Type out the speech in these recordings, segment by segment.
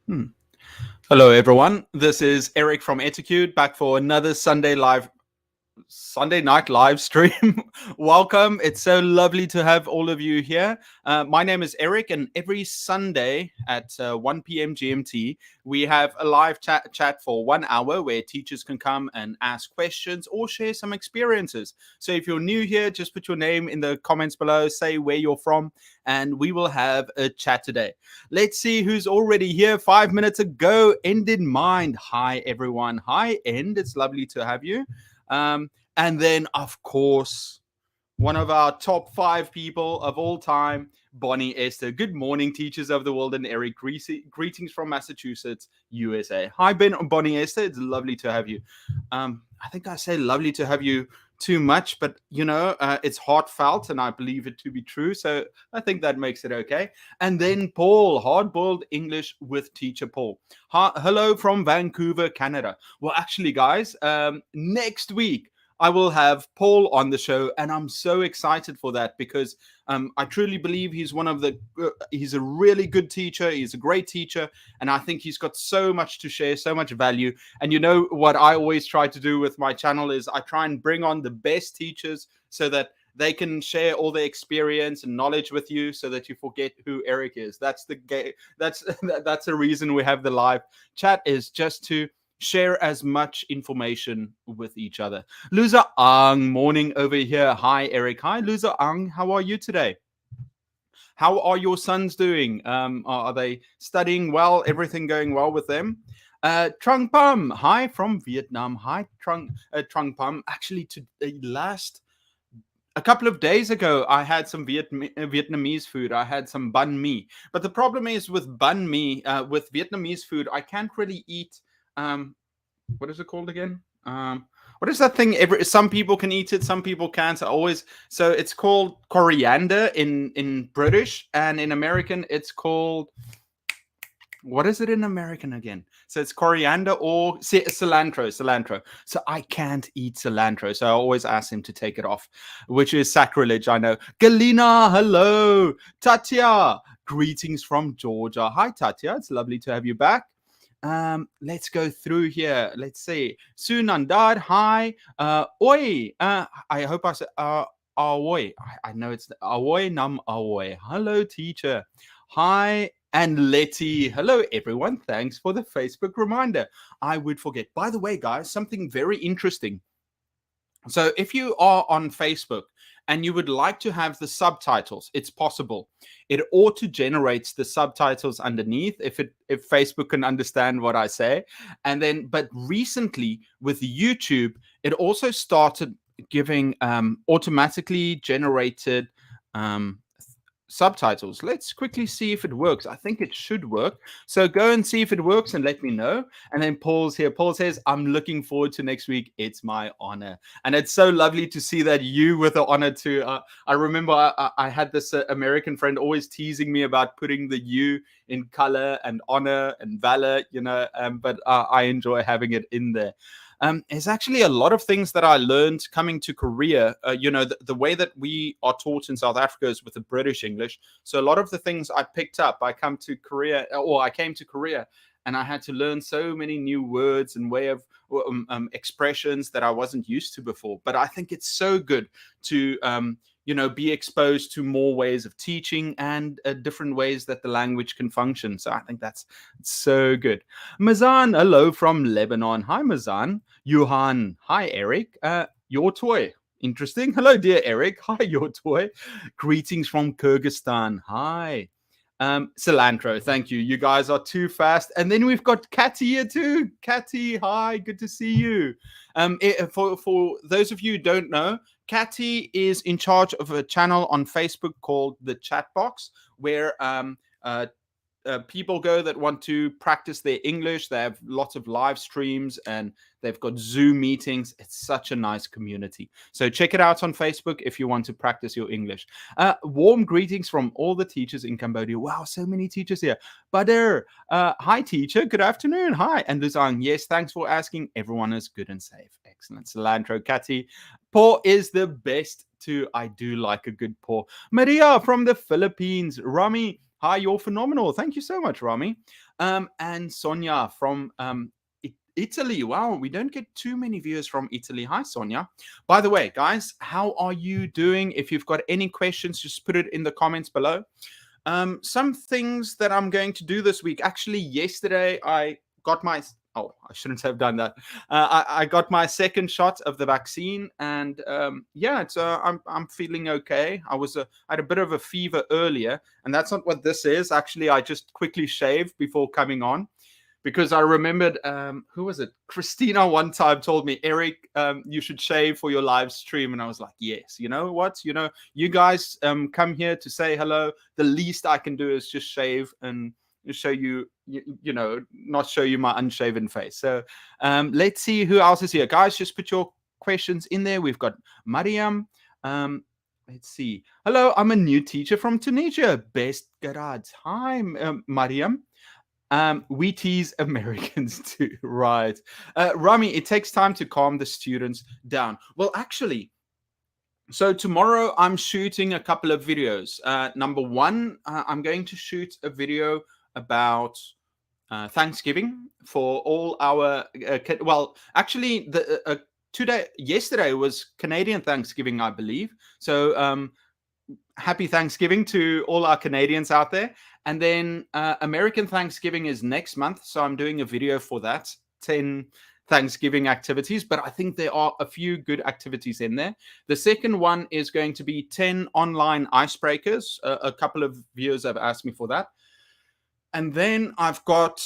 Hmm. Hello, everyone. This is Eric from Etiquette back for another Sunday night live stream. Welcome. It's so lovely to have all of you here. My name is Eric, and every Sunday at 1 p.m. GMT, we have a live chat for 1 hour where teachers can come and ask questions or share some experiences. So if you're new here, just put your name in the comments below, say where you're from, and we will have a chat today. Let's see who's already here 5 minutes ago. End in mind. Hi, everyone. Hi, End. It's lovely to have you. And then, of course, one of our top 5 people of all time, Boni-esther. Good morning, teachers of the world, and Eric. Greetings from Massachusetts, USA. Hi, Boni-esther. It's lovely to have you. I think I say lovely to have you too much, but it's heartfelt, and I believe it to be true. So I think that makes it okay. And then Paul, hard-boiled English with teacher Paul. Hello from Vancouver, Canada. Well, actually, guys, next week I will have Paul on the show, and I'm so excited for that because I truly believe he's he's a really good teacher. He's a great teacher, and I think he's got so much to share, so much value. And you know what I always try to do with my channel is I try and bring on the best teachers so that they can share all their experience and knowledge with you, so that you forget who Eric is. That's that's the reason we have the live chat, is just to share as much information with each other. Luza Ang, morning over here. Hi, Eric. Hi, Luza Ang. How are you today? How are your sons doing? Are they studying well? Everything going well with them? Trung Pam, hi from Vietnam. Hi, Trung Pam. Actually, a couple of days ago, I had some Vietnamese food. I had some banh mi. But the problem is with banh mi, with Vietnamese food, I can't really eat. What is it called again? What is that thing? Some people can eat it, some people can't. So it's called coriander in British, and in American it's called, what is it in American again? So it's coriander or cilantro. So I can't eat cilantro. So I always ask him to take it off, which is sacrilege, I know. Galina, hello. Tatya, greetings from Georgia. Hi, Tatya. It's lovely to have you back. Let's go through here. Let's see. Sunandad, hi. Oi. I hope I said Aoi. I know it's Aoi Nam Aoi. Hello, teacher. Hi. And Letty. Hello, everyone. Thanks for the Facebook reminder. I would forget. By the way, guys, something very interesting. So if you are on Facebook and you would like to have the subtitles, it's possible. It auto generates the subtitles underneath if Facebook can understand what I say. And then, but recently with YouTube, it also started giving automatically generated subtitles. Let's quickly see if it works. I think it should work. So go and see if it works and let me know. And then Paul's here. Paul says, I'm looking forward to next week. It's my honor. And it's so lovely to see that you with the honor too. I remember I had this American friend always teasing me about putting the U in color and honor and valor, but I enjoy having it in there. There's actually a lot of things that I learned coming to Korea. The way that we are taught in South Africa is with the British English. So a lot of the things I picked up, I came to Korea, and I had to learn so many new words and way of expressions that I wasn't used to before. But I think it's so good to be exposed to more ways of teaching and different ways that the language can function. So I think that's so good. Mazan, hello from Lebanon. Hi, Mazan. Johan, hi, Eric. Your toy. Interesting. Hello, dear Eric. Hi, your toy. Greetings from Kyrgyzstan. Hi. Cilantro, thank you. You guys are too fast. And then we've got Catty here too. Catty, hi, good to see you. For those of you who don't know, Catty is in charge of a channel on Facebook called The Chat Box, where people go that want to practice their English. They have lots of live streams and they've got Zoom meetings. It's such a nice community. So check it out on Facebook if you want to practice your English. Warm greetings from all the teachers in Cambodia. Wow, so many teachers here. Bader, hi teacher, good afternoon. Hi. And Luzang, yes, thanks for asking. Everyone is good and safe. Excellent. Cilantro, Catty. Paw is the best too. I do like a good paw. Maria from the Philippines. Rami, Hi, you're phenomenal. Thank you so much, Rami. And Sonia from Italy. Wow, we don't get too many viewers from Italy. Hi, Sonia. By the way, guys, how are you doing? If you've got any questions, just put it in the comments below. Some things that I'm going to do this week. Actually, yesterday I got my... Oh, I shouldn't have done that. I got my second shot of the vaccine, and yeah, it's I'm feeling okay. I had a bit of a fever earlier, and that's not what this is. Actually, I just quickly shaved before coming on, because I remembered, who was it? Christina one time told me, Eric, you should shave for your live stream. And I was like, yes, you know what? You guys come here to say hello. The least I can do is just shave and show you, not show you my unshaven face. So let's see who else is here. Guys, just put your questions in there. We've got Mariam. Let's see. Hello, I'm a new teacher from Tunisia. Best garage. Hi, Mariam. We tease Americans too, right? Rami, it takes time to calm the students down. Well, actually, so tomorrow I'm shooting a couple of videos. Number one, I'm going to shoot a video about Thanksgiving for all our... well, actually, yesterday was Canadian Thanksgiving, I believe. So happy Thanksgiving to all our Canadians out there. And then American Thanksgiving is next month. So I'm doing a video for that, 10 Thanksgiving activities. But I think there are a few good activities in there. The second one is going to be 10 online icebreakers. A couple of viewers have asked me for that. And then I've got,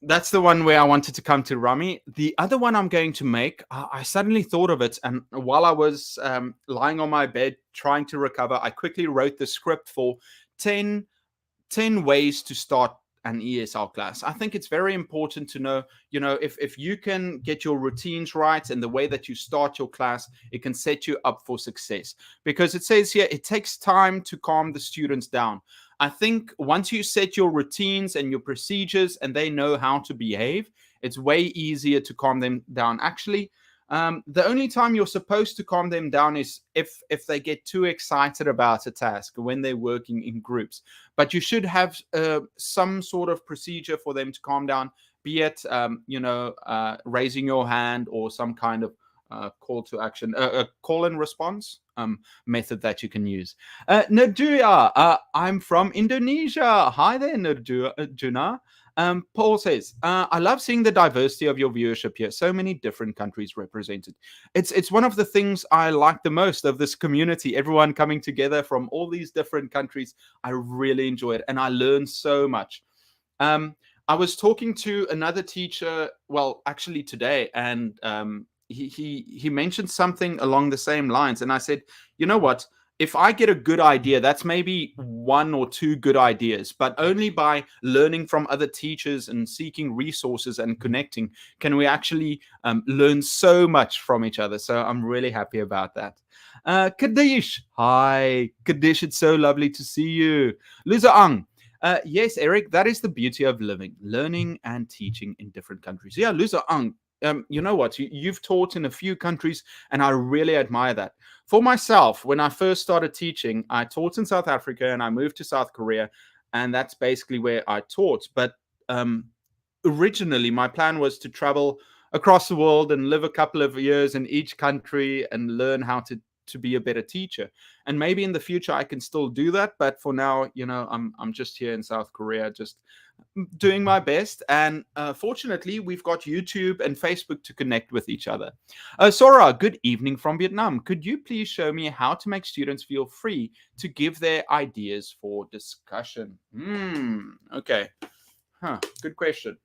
that's the one where I wanted to come to, Rami. The other one I'm going to make, I suddenly thought of it. And while I was lying on my bed trying to recover, I quickly wrote the script for 10 ways to start an ESL class. I think it's very important to know, if you can get your routines right and the way that you start your class, it can set you up for success. Because it says here, it takes time to calm the students down. I think once you set your routines and your procedures and they know how to behave, it's way easier to calm them down. Actually, the only time you're supposed to calm them down is if they get too excited about a task, when they're working in groups. But you should have some sort of procedure for them to calm down, be it, raising your hand or some kind of call to action, a call and response method that you can use. Nurjuna, I'm from Indonesia. Hi there, Nurjuna. Paul says, I love seeing the diversity of your viewership here. So many different countries represented. It's one of the things I like the most of this community. Everyone coming together from all these different countries. I really enjoy it, and I learn so much. I was talking to another teacher, well, actually today, and he mentioned something along the same lines. And I said, you know what? If I get a good idea, that's maybe 1 or 2 good ideas, but only by learning from other teachers and seeking resources and connecting can we actually learn so much from each other. So I'm really happy about that. Kadish, hi. Kadish, it's so lovely to see you. Luzaang, yes, Eric, that is the beauty of learning and teaching in different countries. Yeah, Luzaang, you know what? You've taught in a few countries, and I really admire that. For myself, when I first started teaching, I taught in South Africa and I moved to South Korea, and that's basically where I taught. But originally, my plan was to travel across the world and live a couple of years in each country and learn how to be a better teacher. And maybe in the future I can still do that, but for now, I'm just here in South Korea, just doing my best. And fortunately, we've got YouTube and Facebook to connect with each other. Sora, good evening from Vietnam. Could you please show me how to make students feel free to give their ideas for discussion? Okay. Good question.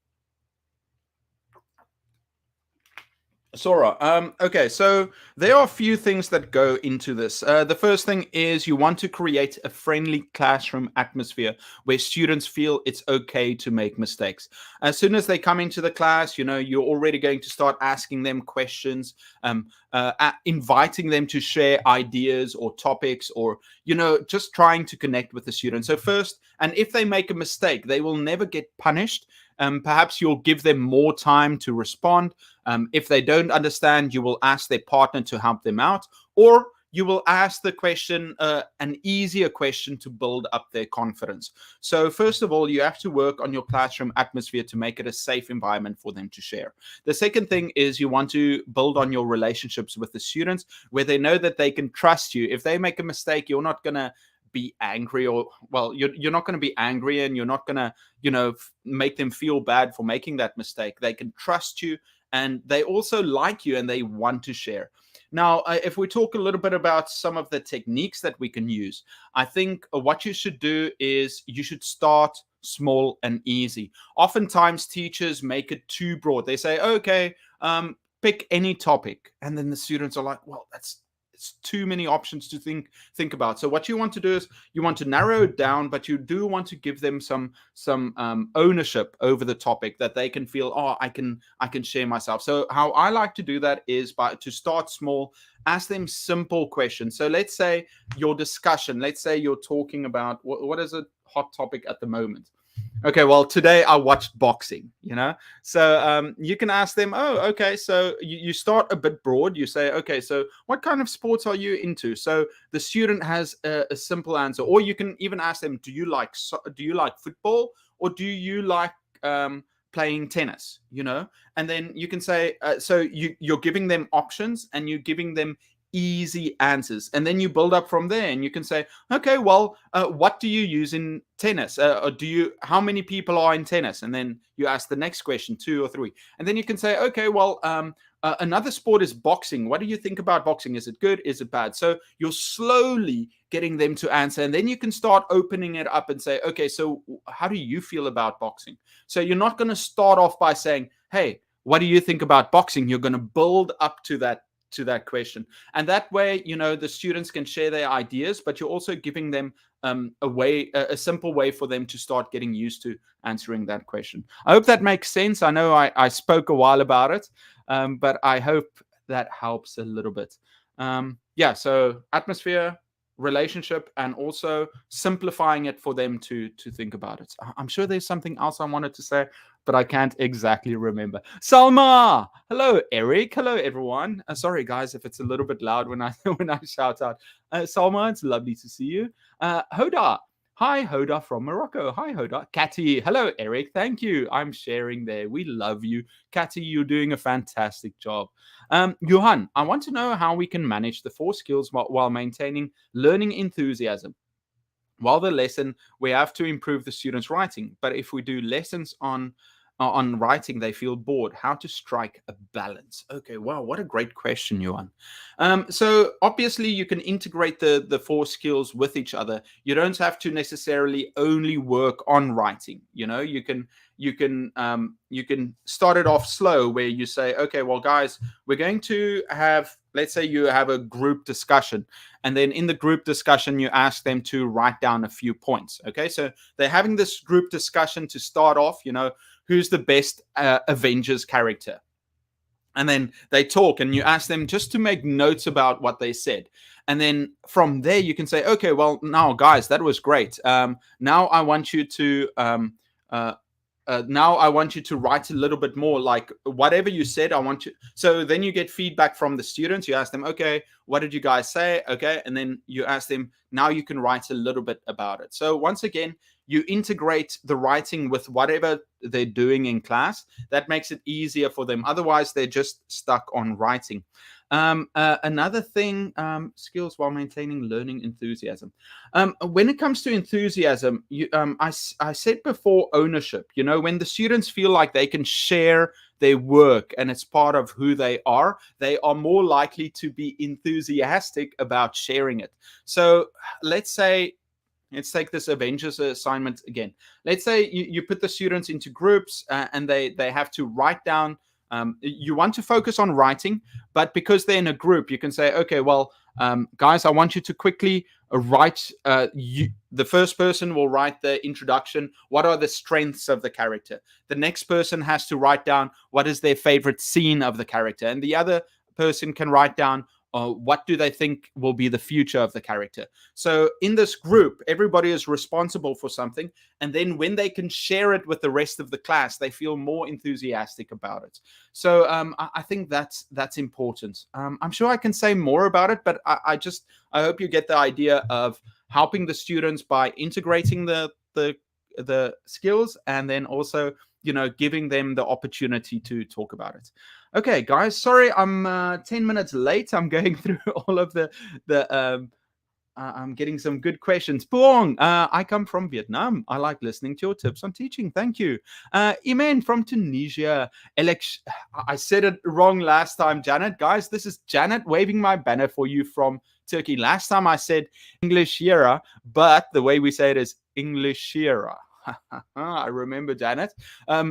Sora, okay, so there are a few things that go into this. The first thing is you want to create a friendly classroom atmosphere where students feel it's okay to make mistakes. As soon as they come into the class, you're already going to start asking them questions, inviting them to share ideas or topics, or, just trying to connect with the student. So first, and if they make a mistake, they will never get punished. Perhaps you'll give them more time to respond. If they don't understand, you will ask their partner to help them out, or you will ask the question, an easier question to build up their confidence. So first of all, you have to work on your classroom atmosphere to make it a safe environment for them to share. The second thing is you want to build on your relationships with the students where they know that they can trust you. If they make a mistake, you're not going to be angry, or well, you're not going to be angry, and you're not going to make them feel bad for making that mistake. They can trust you, and they also like you, and they want to share. Now, if we talk a little bit about some of the techniques that we can use, I think what you should do is you should start small and easy. Oftentimes teachers make it too broad. They say, okay, pick any topic, and then the students are like, well, it's too many options to think about. So what you want to do is you want to narrow it down, but you do want to give them some ownership over the topic, that they can feel, oh, I can share myself. So how I like to do that is to start small, ask them simple questions. So let's say your discussion, let's say you're talking about what is a hot topic at the moment. Okay, well, today I watched boxing, So you can ask them, oh, okay, so you start a bit broad. You say, okay, so what kind of sports are you into? So the student has a simple answer. Or you can even ask them, do you like football, or do you like playing tennis, And then you can say, so you're giving them options, and you're giving them easy answers, and then you build up from there. And you can say, okay, well, what do you use in tennis, or how many people are in tennis? And then you ask the next question, 2 or 3, and then you can say, okay, well, another sport is boxing. What do you think about boxing? Is it good? Is it bad? So you're slowly getting them to answer, and then you can start opening it up and say, okay, so how do you feel about boxing? So you're not going to start off by saying, hey, what do you think about boxing? You're going to build up to that question, and that way the students can share their ideas, but you're also giving them a simple way for them to start getting used to answering that question. I hope that makes sense. I know I spoke a while about it, but I hope that helps a little bit. So atmosphere, relationship, and also simplifying it for them to think about it. I'm sure there's something else I wanted to say, but I can't exactly remember. Salma, hello. Eric, hello everyone. Sorry guys if it's a little bit loud when I shout out. Salma, it's lovely to see you. Hoda, hi Hoda from Morocco. Hi Hoda. Catty, hello Eric. Thank you. I'm sharing there. We love you, Catty. You're doing a fantastic job. Johan, I want to know how we can manage the 4 skills while maintaining learning enthusiasm. While the lesson, we have to improve the students' writing, but if we do lessons on writing, they feel bored. How to strike a balance? Okay, wow, what a great question, Johan. So obviously you can integrate the 4 skills with each other. You don't have to necessarily only work on writing. You can start it off slow, where you say, okay, well, guys, we're going to have, let's say you have a group discussion, and then in the group discussion, you ask them to write down a few points. Okay, so they're having this group discussion to start off, who's the best Avengers character? And then they talk, and you ask them just to make notes about what they said. And then from there, you can say, okay, well, now, guys, that was great. Now I want you to write a little bit more, like whatever you said, I want you. So then you get feedback from the students. You ask them, okay, what did you guys say? Okay. And then you ask them, now you can write a little bit about it. So once again, you integrate the writing with whatever they're doing in class. That makes it easier for them. Otherwise, they're just stuck on writing. Another thing, skills while maintaining learning enthusiasm. When it comes to enthusiasm, I said before, ownership. When the students feel like they can share their work and it's part of who they are more likely to be enthusiastic about sharing it. So let's take this Avengers assignment again. Let's say you put the students into groups and they have to write down. You want to focus on writing, but because they're in a group, you can say, okay, well, guys, I want you to quickly write. The first person will write the introduction. What are the strengths of the character? The next person has to write down what is their favorite scene of the character. And the other person can write down what do they think will be the future of the character. So in this group, everybody is responsible for something, and then when they can share it with the rest of the class, they feel more enthusiastic about it. So I think that's important. I'm sure I can say more about it, but I hope you get the idea of helping the students by integrating the skills, and then also giving them the opportunity to talk about it. Okay, guys, sorry I'm 10 minutes late. I'm going through all of the I'm getting some good questions. Puong, I come from Vietnam. I like listening to your tips on teaching. Thank you. Imen from Tunisia. I said it wrong last time, Janet. Guys, this is Janet waving my banner for you from Turkey. Last time I said Englishera, but the way we say it is Englishera. I remember Janet.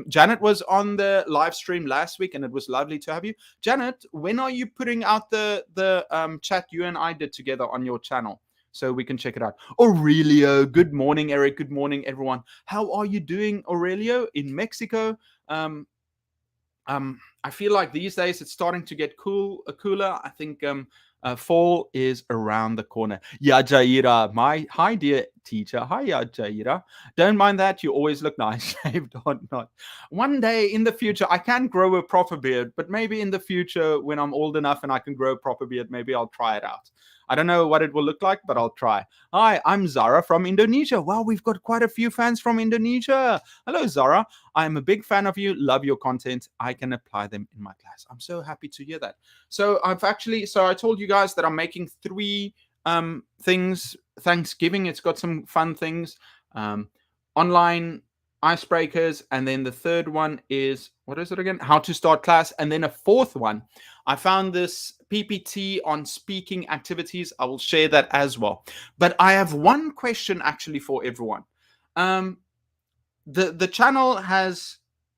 Janet was on the live stream last week, and it was lovely to have you. Janet, when are you putting out the chat you and I did together on your channel, so we can check it out? Aurelio, good morning, Eric. Good morning, everyone. How are you doing, Aurelio, in Mexico? I feel like these days it's starting to get cooler. I think fall is around the corner. Yeah, Jaira, hi dear teacher. Hi, Jaira. Don't mind that. You always look nice, shaved or not. One day in the future, I can grow a proper beard, but maybe in the future, when I'm old enough and I can grow a proper beard, maybe I'll try it out. I don't know what it will look like, but I'll try. Hi, I'm Zara from Indonesia. Wow, we've got quite a few fans from Indonesia. Hello, Zara. I'm a big fan of you. Love your content. I can apply them in my class. I'm so happy to hear that. So I told you guys that I'm making 3 things. Thanksgiving, it's got some fun things. Online icebreakers, and then the third one is, what is it again? How to start class. And then a fourth one, I found this PPT on speaking activities. I will share that as well. But I have one question actually for everyone. The channel has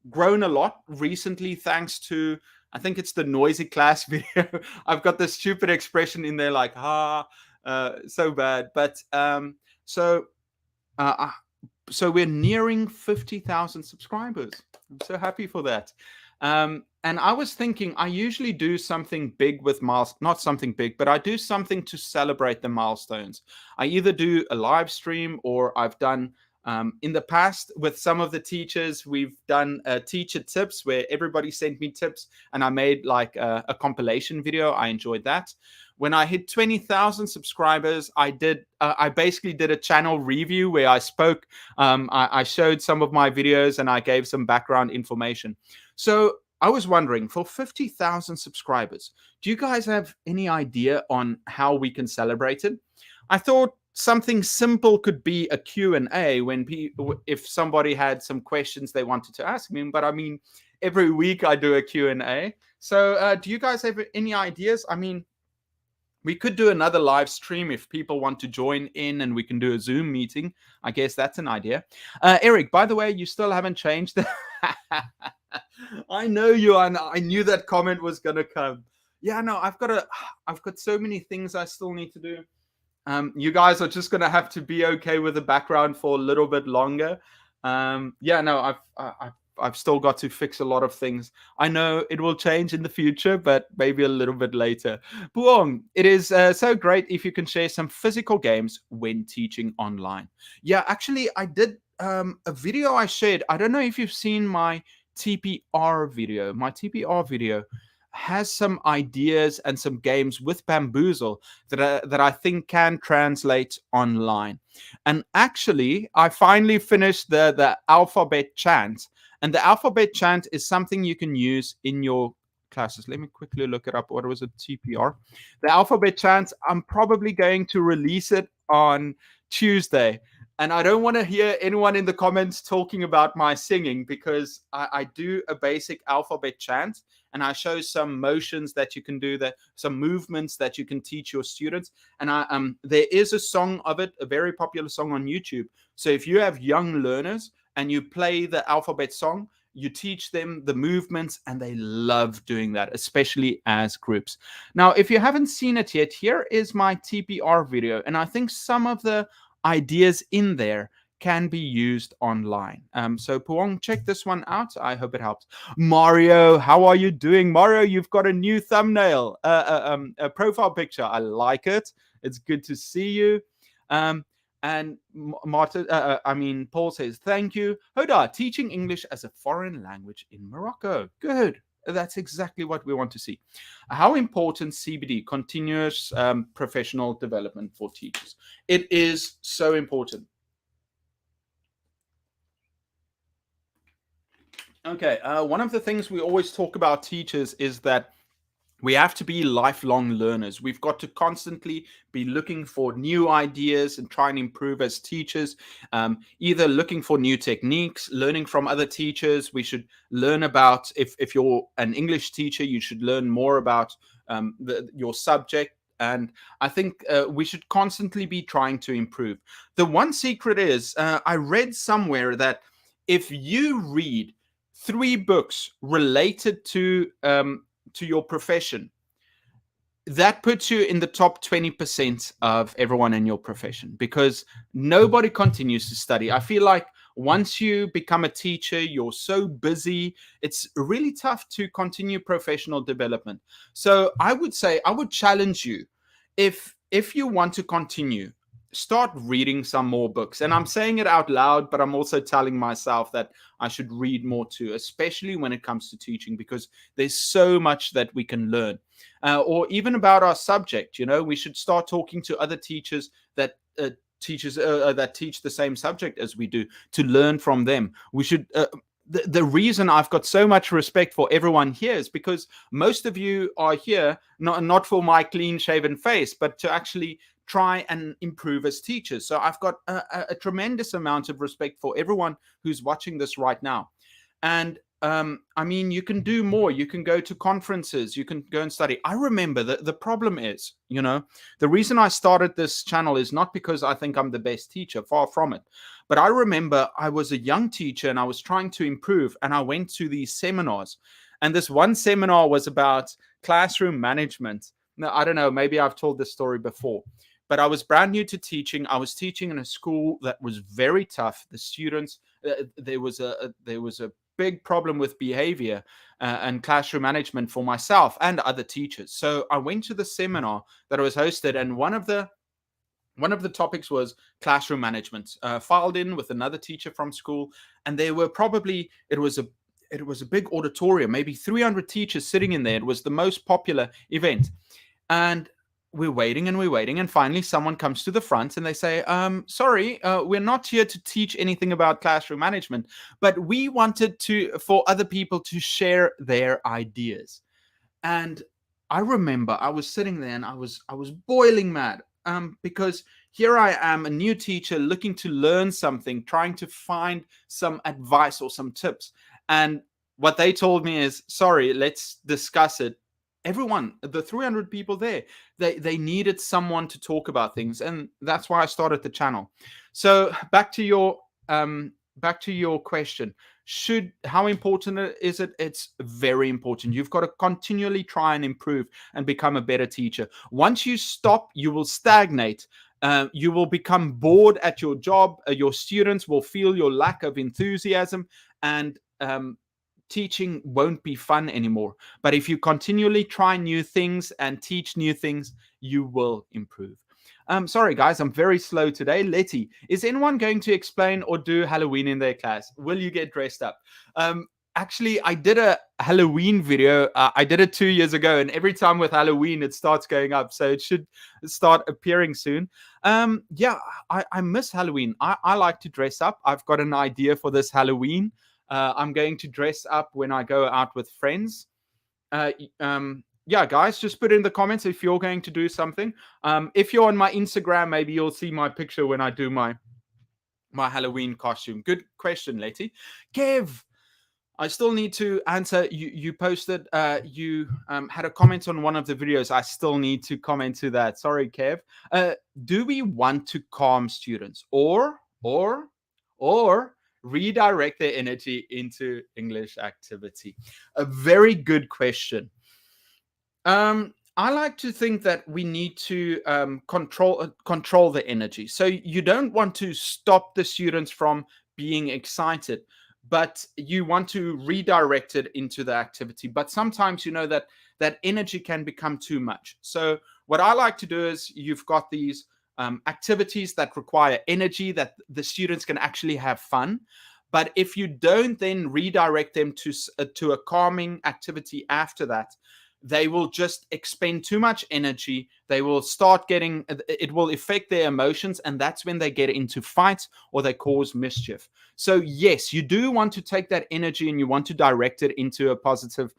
grown a lot recently thanks to, I think it's the noisy class video. I've got this stupid expression in there like, so bad. But so we're nearing 50,000 subscribers. I'm so happy for that. And I was thinking, I usually do something big with not something big, but I do something to celebrate the milestones. I either do a live stream, or I've done, in the past with some of the teachers, we've done teacher tips where everybody sent me tips and I made like a compilation video. I enjoyed that. When I hit 20,000 subscribers, I basically did a channel review where I spoke. I showed some of my videos and I gave some background information. So I was wondering, for 50,000 subscribers, do you guys have any idea on how we can celebrate it? I thought something simple could be a Q&A if somebody had some questions they wanted to ask me. But I mean, every week I do a Q&A. So do you guys have any ideas? I mean, we could do another live stream if people want to join in, and we can do a Zoom meeting. I guess that's an idea. Eric, by the way, you still haven't changed the... I know you, and I knew that comment was going to come. Yeah, no, I've got so many things I still need to do. You guys are just going to have to be okay with the background for a little bit longer. Yeah, no, I've still got to fix a lot of things. I know it will change in the future, but maybe a little bit later. Puong, it is so great if you can share some physical games when teaching online. Yeah, actually, I did a video I shared. I don't know if you've seen my TPR video. My TPR video has some ideas and some games with Bamboozle that I think can translate online. And actually, I finally finished the alphabet chant. And the alphabet chant is something you can use in your classes. Let me quickly look it up. What was it? TPR. The alphabet chant, I'm probably going to release it on Tuesday. And I don't want to hear anyone in the comments talking about my singing, because I do a basic alphabet chant and I show some motions that you can do, some movements that you can teach your students. And there is a song of it, a very popular song on YouTube. So if you have young learners and you play the alphabet song, you teach them the movements, and they love doing that, especially as groups. Now, if you haven't seen it yet, here is my TPR video. And I think some of the ideas in there can be used online. So Puong, check this one out. I hope it helps. Mario, how are you doing? Mario, you've got a new thumbnail, a profile picture. I like it. It's good to see you. And Martin, Paul says, thank you. Hoda, teaching English as a foreign language in Morocco. Good. That's exactly what we want to see. How important CPD, continuous professional development for teachers? It is so important. Okay, one of the things we always talk about teachers is that we have to be lifelong learners. We've got to constantly be looking for new ideas and try and improve as teachers, either looking for new techniques, learning from other teachers. We should learn about, if you're an English teacher, you should learn more about your subject. And I think we should constantly be trying to improve. The one secret is, I read somewhere that if you read 3 books related to your profession, that puts you in the top 20% of everyone in your profession, because nobody continues to study. I feel like once you become a teacher, you're so busy, it's really tough to continue professional development. So I would say, I would challenge you, if you want to continue, start reading some more books. And I'm saying it out loud, but I'm also telling myself that I should read more too, especially when it comes to teaching, because there's so much that we can learn. Or even about our subject, we should start talking to other teachers that teach the same subject as we do, to learn from them. We should. The reason I've got so much respect for everyone here is because most of you are here not for my clean-shaven face, but to actually try and improve as teachers. So I've got a tremendous amount of respect for everyone who's watching this right now. And you can do more. You can go to conferences. You can go and study. I remember that the problem is, the reason I started this channel is not because I think I'm the best teacher, far from it. But I remember I was a young teacher and I was trying to improve, and I went to these seminars. And this one seminar was about classroom management. Now, I don't know, maybe I've told this story before, but I was brand new to teaching. I was teaching in a school that was very tough. The students, there was a big problem with behavior and classroom management for myself and other teachers. So I went to the seminar that was hosted, and one of the topics was classroom management. Filed in with another teacher from school, and there were it was a big auditorium, maybe 300 teachers sitting in there. It was the most popular event, and we're waiting, and finally someone comes to the front and they say, sorry, we're not here to teach anything about classroom management, but we wanted for other people to share their ideas. And I remember I was sitting there and I was boiling mad, because here I am, a new teacher looking to learn something, trying to find some advice or some tips. And what they told me is, sorry, let's discuss it. Everyone, the 300 people there, they needed someone to talk about things, and that's why I started the channel. So back to your question, how important is it? It's very important. You've got to continually try and improve and become a better teacher. Once you stop, you will stagnate. You will become bored at your job. Your students will feel your lack of enthusiasm, and teaching won't be fun anymore. But if you continually try new things and teach new things, you will improve. Sorry, guys, I'm very slow today. Letty, is anyone going to explain or do Halloween in their class? Will you get dressed up? Actually, I did a Halloween video. I did it 2 years ago, and every time with Halloween, it starts going up. So it should start appearing soon. I miss Halloween. I like to dress up. I've got an idea for this Halloween. I'm going to dress up when I go out with friends. Guys, just put in the comments if you're going to do something. If you're on my Instagram, maybe you'll see my picture when I do my Halloween costume. Good question, Letty. Kev, I still need to answer. You posted, you had a comment on one of the videos. I still need to comment to that. Sorry, Kev. Do we want to calm students or redirect their energy into English activity? A very good question. I like to think that we need to control the energy. So you don't want to stop the students from being excited, but you want to redirect it into the activity. But sometimes you know that that energy can become too much. So what I like to do is you've got these activities that require energy that the students can actually have fun. But if you don't then redirect them to a calming activity after that, they will just expend too much energy. They will start getting, it will affect their emotions, and that's when they get into fights or they cause mischief. So yes, you do want to take that energy and you want to direct it into a positive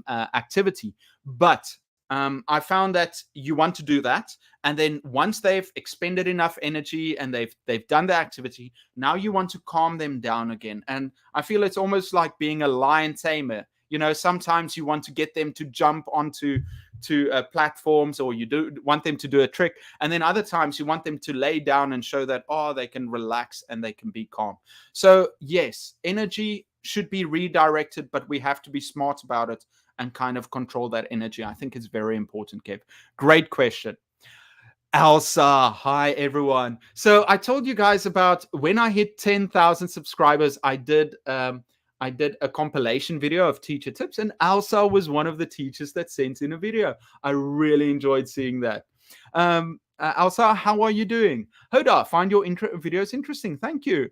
activity. But I found that you want to do that, and then once they've expended enough energy and they've done the activity, now you want to calm them down again. And I feel it's almost like being a lion tamer. You know, sometimes you want to get them to jump onto platforms, or you do want them to do a trick, and then other times you want them to lay down and show that they can relax and they can be calm. So yes, energy should be redirected, but we have to be smart about it and kind of control that energy. I think it's very important, Kev. Great question. Elsa, hi everyone. So I told you guys about when I hit 10,000 subscribers, I did a compilation video of teacher tips, and Elsa was one of the teachers that sent in a video. I really enjoyed seeing that. Elsa, how are you doing? Hoda, find your videos interesting. Thank you.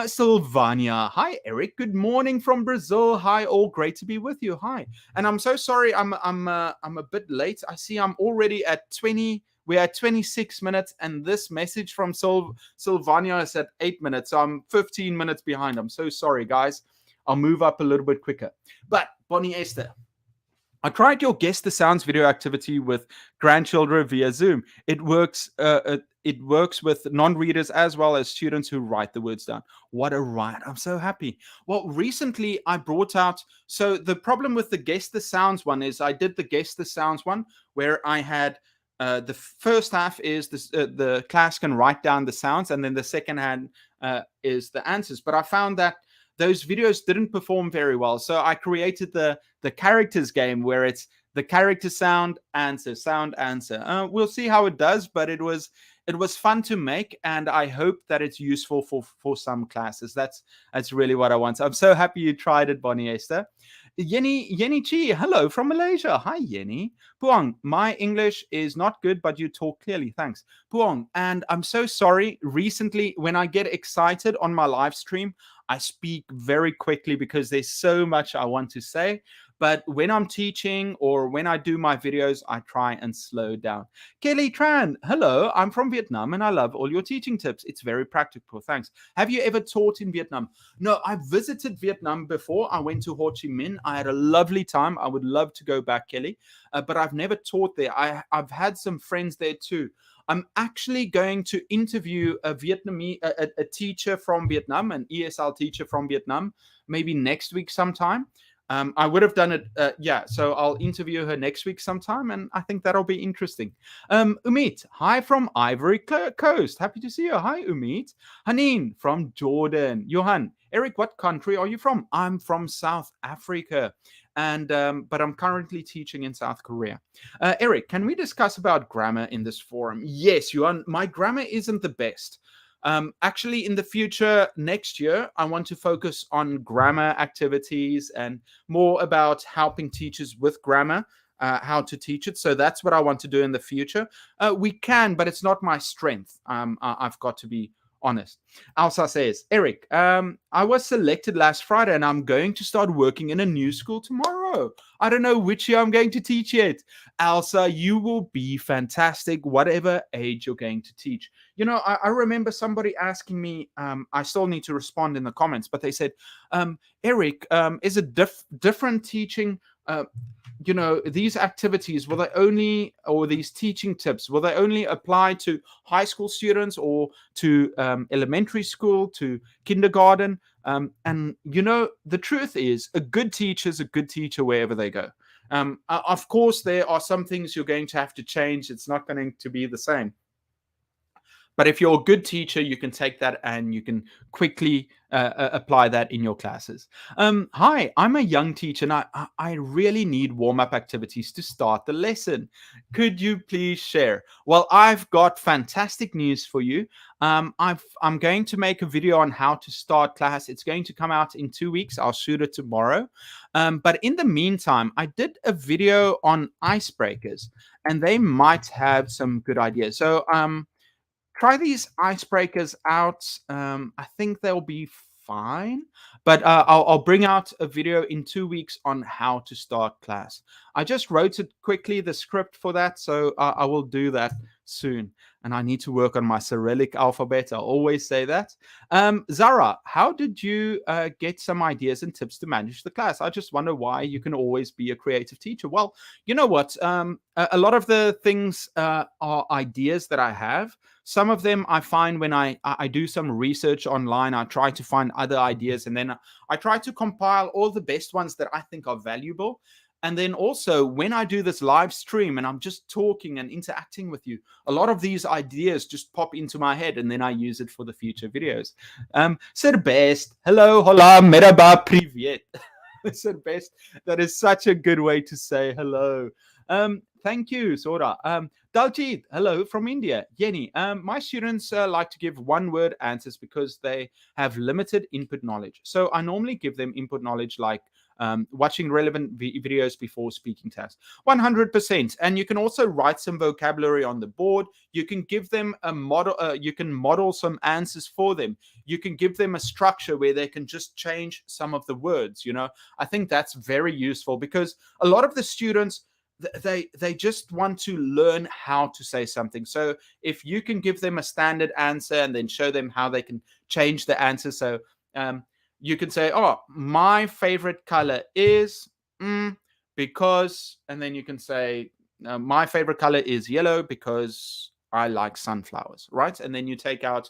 Sylvania, hi Eric. Good morning from Brazil. Hi, all. Great to be with you. Hi, and I'm so sorry. I'm a bit late. I see I'm already at 20. We're at 26 minutes, and this message from Sylvania is at 8 minutes. So I'm 15 minutes behind. I'm so sorry, guys. I'll move up a little bit quicker. But Boni-esther, I tried your Guess the Sounds video activity with grandchildren via Zoom. It works. It works with non-readers as well as students who write the words down. What a riot! I'm so happy. Well, recently I brought out. So the problem with the Guess the Sounds one is I did the Guess the Sounds one where I had. The first half is the class can write down the sounds, and then the second hand is the answers. But I found that those videos didn't perform very well. So I created the characters game where it's the character sound, answer, sound, answer. We'll see how it does, but it was fun to make, and I hope that it's useful for some classes. That's really what I want. So I'm so happy you tried it, Boni-esther. Yenny Chi, hello from Malaysia. Hi, Yenny. Puong, my English is not good, but you talk clearly. Thanks. Puong, and I'm so sorry. Recently, when I get excited on my live stream, I speak very quickly because there's so much I want to say. But when I'm teaching or when I do my videos, I try and slow down. Kelly Tran, hello. I'm from Vietnam and I love all your teaching tips. It's very practical. Thanks. Have you ever taught in Vietnam? No, I visited Vietnam before. I went to Ho Chi Minh. I had a lovely time. I would love to go back, Kelly. But I've never taught there. I've had some friends there too. I'm actually going to interview a Vietnamese, a teacher from Vietnam, an ESL teacher from Vietnam, maybe next week sometime. I would have done it, so I'll interview her next week sometime, and I think that'll be interesting. Umit, hi from Ivory Coast. Happy to see you. Hi, Umit. Haneen from Jordan. Johan, Eric, what country are you from? I'm from South Africa, and but I'm currently teaching in South Korea. Eric, can we discuss about grammar in this forum? Yes, Johan, my grammar isn't the best. Actually, in the future, next year, I want to focus on grammar activities and more about helping teachers with grammar, how to teach it. So that's what I want to do in the future. We can, but it's not my strength. I've got to be honest. Elsa says, Eric, I was selected last Friday and I'm going to start working in a new school tomorrow. I don't know which year I'm going to teach yet. Elsa, you will be fantastic, whatever age you're going to teach. You know, I remember somebody asking me, I still need to respond in the comments, but they said, Eric, is it different teaching? You know, these activities, will they only, or these teaching tips, will they only apply to high school students or to elementary school, to kindergarten? And, you know, the truth is a good teacher is a good teacher wherever they go. Of course, there are some things you're going to have to change. It's not going to be the same. But if you're a good teacher, you can take that and you can quickly apply that in your classes. Hi, I'm a young teacher and I really need warm-up activities to start the lesson. Could you please share? Well, I've got fantastic news for you. I'm going to make a video on how to start class. It's going to come out in 2 weeks. I'll shoot it tomorrow. But in the meantime, I did a video on icebreakers and they might have some good ideas. So try these icebreakers out. I think they'll be fine, but I'll bring out a video in 2 weeks on how to start class. I just wrote it quickly, the script for that, so I will do that soon. And I need to work on my Cyrillic alphabet. I always say that. Zara, how did you get some ideas and tips to manage the class? I just wonder why you can always be a creative teacher. Well, you know what? A lot of the things are ideas that I have. Some of them I find when I do some research online. I try to find other ideas, and then I try to compile all the best ones that I think are valuable. And then also when I do this live stream and I'm just talking and interacting with you, a lot of these ideas just pop into my head and then I use it for the future videos. Sir Best, hello, hola, merhaba, privyet. Sir Best, that is such a good way to say hello. Thank you, Sora. Daljit, hello from India. Yenny, my students like to give one-word answers because they have limited input knowledge. So I normally give them input knowledge like watching relevant videos before speaking tests. 100%. And you can also write some vocabulary on the board. You can give them a model. You can model some answers for them. You can give them a structure where they can just change some of the words. You know, I think that's very useful because a lot of the students, they just want to learn how to say something. So if you can give them a standard answer and then show them how they can change the answer. So you can say, oh, my favorite color is because, and then you can say, my favorite color is yellow because I like sunflowers, right? And then you take out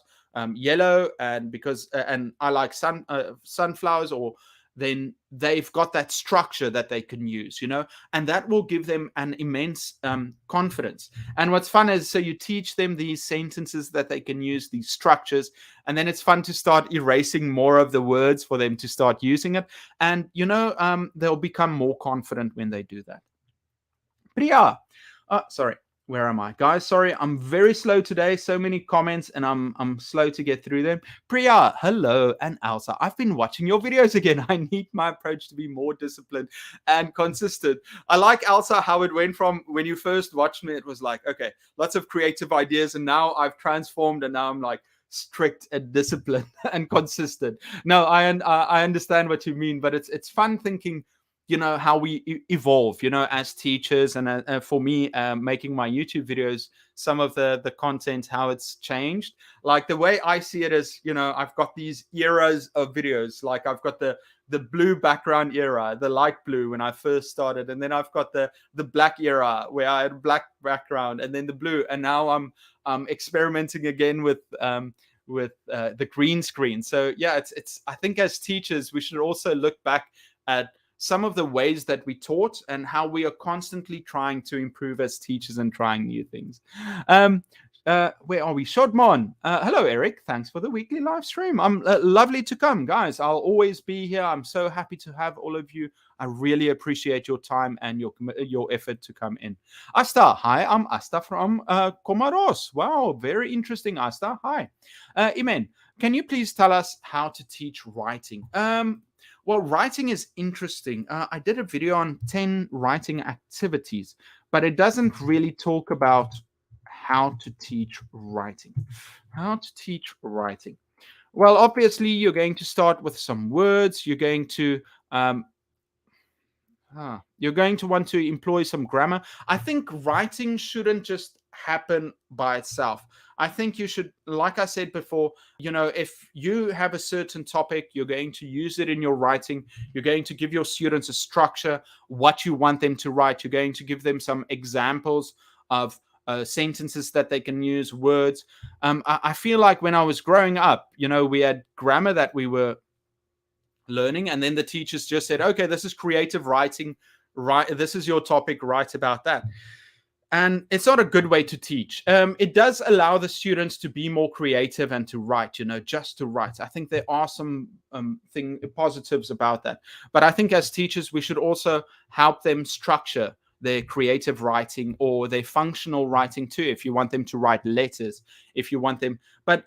yellow and because, and I like sunflowers, or then they've got that structure that they can use, you know, and that will give them an immense confidence. And what's fun is, so you teach them these sentences that they can use, these structures, and then it's fun to start erasing more of the words for them to start using it. And, you know, they'll become more confident when they do that. Priya, sorry. Where am I, guys? Sorry, I'm very slow today. So many comments, and I'm slow to get through them. Priya, hello, and Elsa. I've been watching your videos again. I need my approach to be more disciplined and consistent. I like, Elsa, how it went from when you first watched me. It was like, okay, lots of creative ideas, and now I've transformed, and now I'm like strict and disciplined and consistent. No, I understand what you mean, but it's fun thinking, you know, how we evolve, you know, as teachers. And for me, making my YouTube videos, some of the content, how it's changed. Like the way I see it is, you know, I've got these eras of videos. Like I've got the blue background era, the light blue when I first started, and then I've got the black era where I had black background, and then the blue, and now I'm experimenting again with the green screen. So yeah, it's I think as teachers we should also look back at some of the ways that we taught and how we are constantly trying to improve as teachers and trying new things. Where are we? Shodmon. Hello, Eric. Thanks for the weekly live stream. Lovely to come, guys. I'll always be here. I'm so happy to have all of you. I really appreciate your time and your effort to come in. Asta, hi. I'm Asta from Comoros. Wow, very interesting, Asta. Hi. Imen, can you please tell us how to teach writing? Well, writing is interesting. I did a video on 10 writing activities, but it doesn't really talk about how to teach writing. How to teach writing. Well, obviously, you're going to start with some words. You're going to want to employ some grammar. I think writing shouldn't just happen by itself. I think you should, like I said before, you know, if you have a certain topic, you're going to use it in your writing. You're going to give your students a structure, what you want them to write. You're going to give them some examples of sentences that they can use, words. I feel like when I was growing up, you know, we had grammar that we were learning, and then the teachers just said, okay, this is creative writing, right? This is your topic, write about that. And it's not a good way to teach. It does allow the students to be more creative and to write, just to write. I think there are some positives about that. But I think as teachers, we should also help them structure their creative writing or their functional writing too, if you want them to write letters, if you want them. But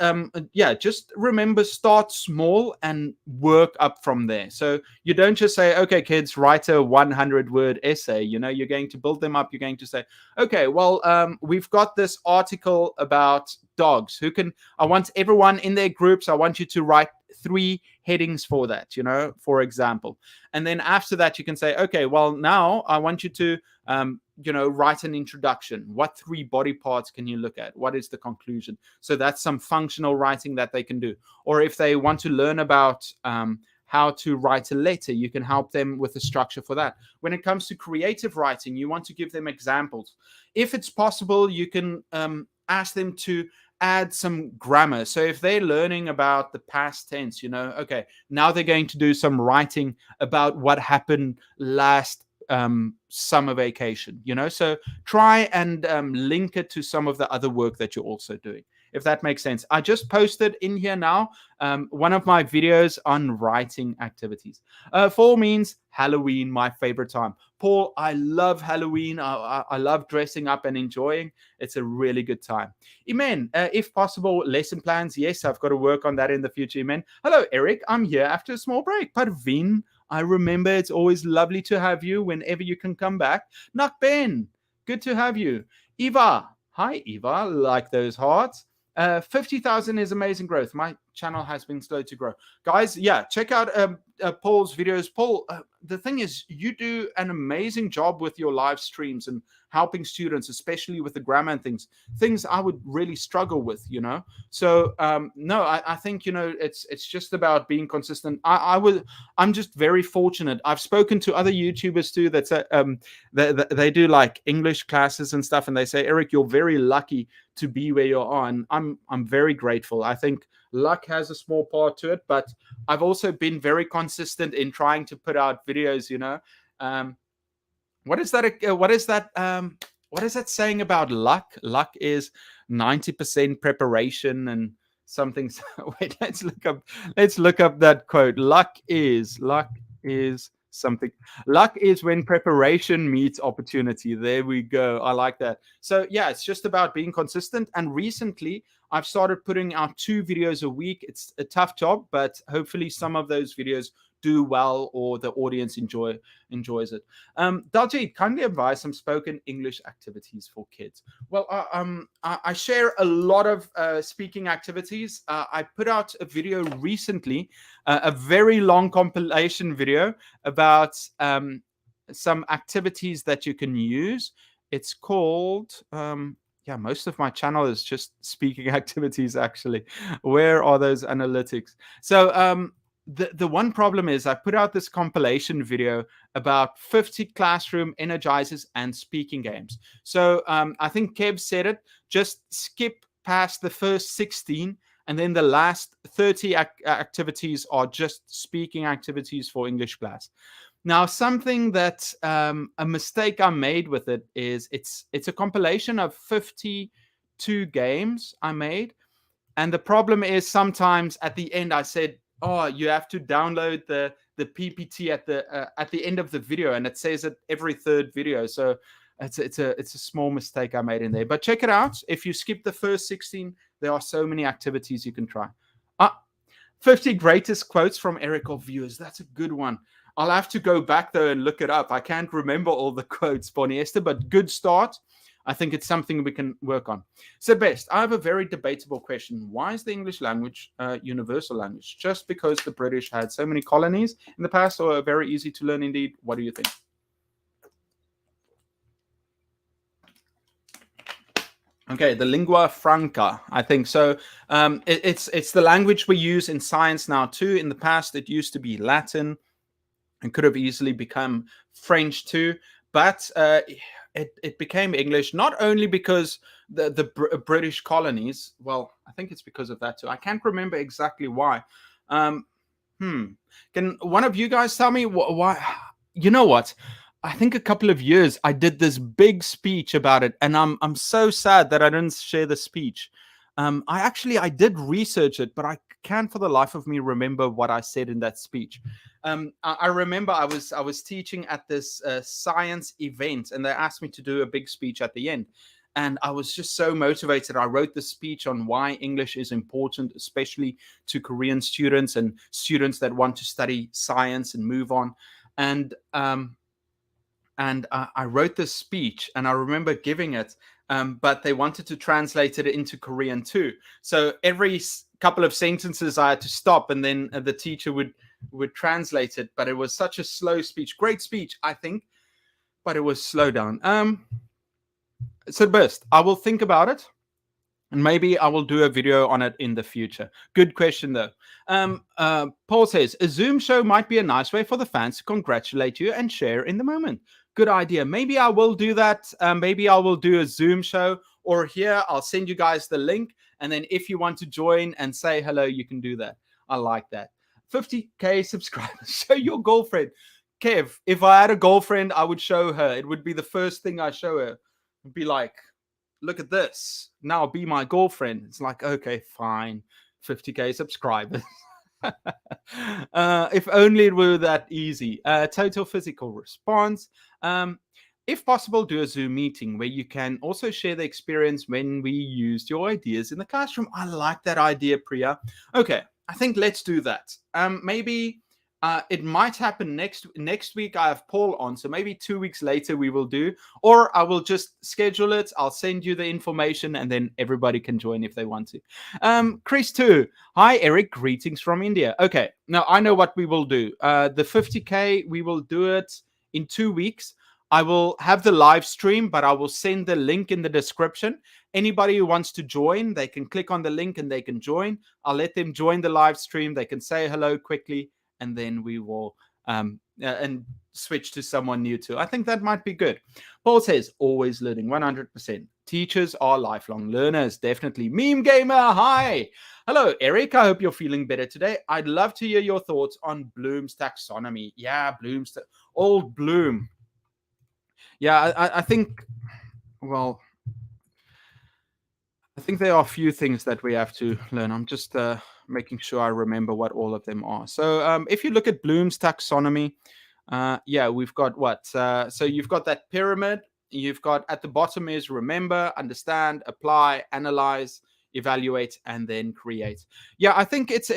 yeah, just remember, start small and work up from there. So you don't just say, okay, kids, write a 100-word essay. You're going to build them up. You're going to say, okay, well, we've got this article about dogs. I want everyone in their groups, I want you to write 3 headings for that, for example. And then after that, you can say, okay, well, now I want you to, write an introduction. What 3 body parts can you look at? What is the conclusion? So that's some functional writing that they can do. Or if they want to learn about how to write a letter, you can help them with the structure for that. When it comes to creative writing, you want to give them examples. If it's possible, you can ask them to add some grammar. So if they're learning about the past tense, okay, now they're going to do some writing about what happened last summer vacation, so try and link it to some of the other work that you're also doing, if that makes sense. I just posted in here now one of my videos on writing activities. Fall means Halloween, my favorite time. Paul, I love Halloween. I love dressing up and enjoying. It's a really good time. Imen, if possible, lesson plans. Yes, I've got to work on that in the future, Imen. Hello, Eric. I'm here after a small break. Parveen, I remember, it's always lovely to have you whenever you can come back. Nakben, good to have you. Eva, hi, Eva, like those hearts. 50,000 is amazing growth. My channel has been slow to grow. Guys, yeah, check out Paul's videos. Paul, the thing is, you do an amazing job with your live streams and helping students, especially with the grammar and things I would really struggle with, So no, I think, it's just about being consistent. I'm just very fortunate. I've spoken to other YouTubers too that say, they do like English classes and stuff, and they say, Eric, you're very lucky to be where you are, and I'm very grateful. I think luck has a small part to it, but I've also been very consistent in trying to put out videos. What is that saying about luck? Luck is 90% preparation and something. Wait, let's look up that quote. Luck is something. Luck is when preparation meets opportunity. There we go. I like that. So yeah, it's just about being consistent. And recently I've started putting out 2 videos a week. It's a tough job, but hopefully some of those videos do well, or the audience enjoys it. Daljit, kindly advise some spoken English activities for kids. Well, I share a lot of speaking activities. I put out a video recently, a very long compilation video about some activities that you can use. It's called yeah, most of my channel is just speaking activities, actually. Where are those analytics? So the one problem is I put out this compilation video about 50 classroom energizers and speaking games. So I think Kev said it, just skip past the first 16, and then the last 30 activities are just speaking activities for English class. Now, something that a mistake I made with it is it's a compilation of 52 games I made. And the problem is sometimes at the end I said, oh, you have to download the PPT at the end of the video, and it says it every 3rd video. So it's a small mistake I made in there. But check it out. If you skip the first 16, there are so many activities you can try. 50 greatest quotes from Eric or viewers. That's a good one. I'll have to go back though and look it up. I can't remember all the quotes, Boni-esther, but good start. I think it's something we can work on. So best, I have a very debatable question. Why is the English language a universal language? Just because the British had so many colonies in the past, or very easy to learn indeed? What do you think? Okay, the lingua franca, I think. So it's the language we use in science now too. In the past, it used to be Latin and could have easily become French too. But it became English, not only because the British colonies. Well, I think it's because of that too. I can't remember exactly why. Can one of you guys tell me why? You know what? I think a couple of years, I did this big speech about it, and I'm so sad that I didn't share the speech. I did research it, but I can't for the life of me remember what I said in that speech. I remember I was teaching at this science event, and they asked me to do a big speech at the end. And I was just so motivated. I wrote the speech on why English is important, especially to Korean students and students that want to study science and move on. And I wrote this speech, and I remember giving it, but they wanted to translate it into Korean too. So every couple of sentences I had to stop, and then the teacher would translate it. But it was such a slow speech. Great speech, I think, but it was slow down. So best, I will think about it. And maybe I will do a video on it in the future. Good question, though. Paul says, a Zoom show might be a nice way for the fans to congratulate you and share in the moment. Good idea. Maybe I will do that. Maybe I will do a Zoom show, or here I'll send you guys the link. And then if you want to join and say hello, you can do that. I like that. 50K subscribers. Show your girlfriend. Kev, if I had a girlfriend, I would show her. It would be the first thing I show her. It'd be like, look at this. Now be my girlfriend. It's like, okay, fine. 50K subscribers. If only it were that easy. Total physical response. If possible, do a Zoom meeting where you can also share the experience when we used your ideas in the classroom. I like that idea, Priya. Okay, I think let's do that. Maybe it might happen next week. I have Paul on, so maybe 2 weeks later we will do, or I will just schedule it. I'll send you the information, and then everybody can join if they want to. Chris too. Hi Eric, greetings from India. Okay, now I know what we will do. The 50K, we will do it in 2 weeks. I will have the live stream, but I will send the link in the description. Anybody who wants to join, they can click on the link and they can join. I'll let them join the live stream. They can say hello quickly, and then we will and switch to someone new too. I think that might be good. Paul says, always learning, 100%. Teachers are lifelong learners, definitely. Meme Gamer, hi. Hello, Eric. I hope you're feeling better today. I'd love to hear your thoughts on Bloom's taxonomy. Yeah, old Bloom. Yeah, I think, well, I think there are a few things that we have to learn. I'm just making sure I remember what all of them are. So if you look at Bloom's taxonomy, yeah, we've got what? So you've got that pyramid. You've got at the bottom is remember, understand, apply, analyze, evaluate, and then create. Yeah, I think it's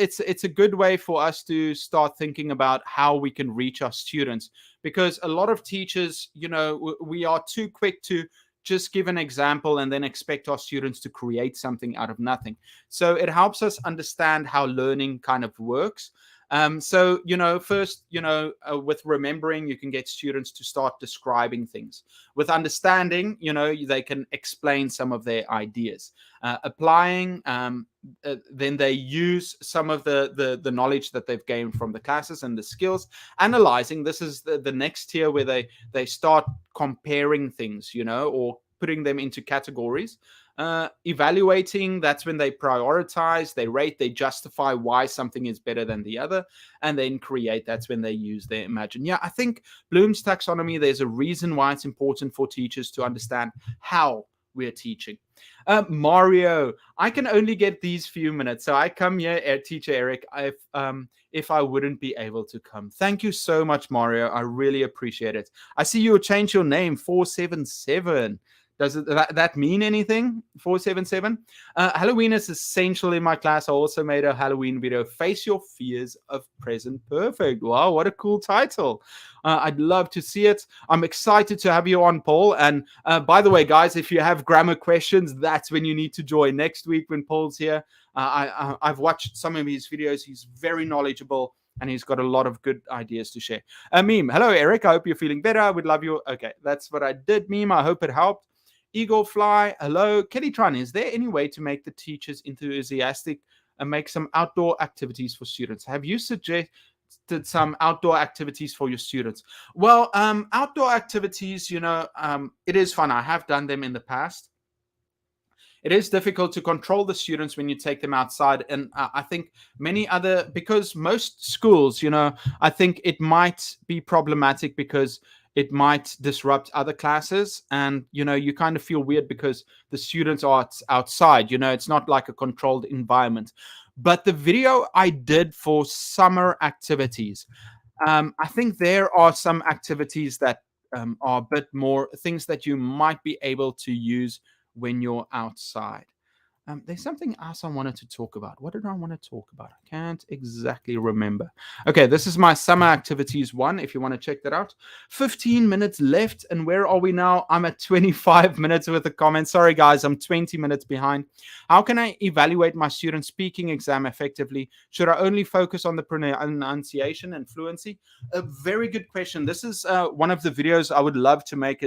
a good way for us to start thinking about how we can reach our students, because a lot of teachers, we are too quick to just give an example and then expect our students to create something out of nothing. So it helps us understand how learning kind of works. So, first, with remembering, you can get students to start describing things. With understanding, they can explain some of their ideas. Applying, then they use some of the knowledge that they've gained from the classes and the skills. Analyzing, this is the next tier where they start comparing things, or putting them into categories. Evaluating, that's when they prioritize, they rate, they justify why something is better than the other. And then create, that's when they use their imagine. Yeah, I think Bloom's taxonomy, there's a reason why it's important for teachers to understand how we're teaching. Mario, I can only get these few minutes, so I come here, teacher Eric, if I wouldn't be able to come. Thank you so much, Mario. I really appreciate it. I see you changed your name, 477. Does that mean anything? 477. Halloween is essential in my class. I also made a Halloween video. Face your fears of present perfect. Wow, what a cool title. I'd love to see it. I'm excited to have you on, Paul. And by the way, guys, if you have grammar questions, that's when you need to join next week when Paul's here. I've watched some of his videos. He's very knowledgeable, and he's got a lot of good ideas to share. Meme, hello, Eric. I hope you're feeling better. I would love you. Okay, that's what I did, Meme. I hope it helped. Eagle Fly, hello. Kelly Tran, is there any way to make the teachers enthusiastic and make some outdoor activities for students? Have you suggested some outdoor activities for your students? Well, outdoor activities, it is fun. I have done them in the past. it is difficult to control the students when you take them outside. And I think because most schools, I think it might be problematic because it might disrupt other classes, and you kind of feel weird because the students are outside. It's not like a controlled environment. But the video I did for summer activities, I think there are some activities that are a bit more things that you might be able to use when you're outside. There's something else I wanted to talk about. What did I want to talk about? I can't exactly remember. Okay, this is my summer activities one, if you want to check that out. 15 minutes left, and where are we now? I'm at 25 minutes with the comments. Sorry, guys, I'm 20 minutes behind. How can I evaluate my student speaking exam effectively? Should I only focus on the pronunciation and fluency? A very good question. This is one of the videos I would love to make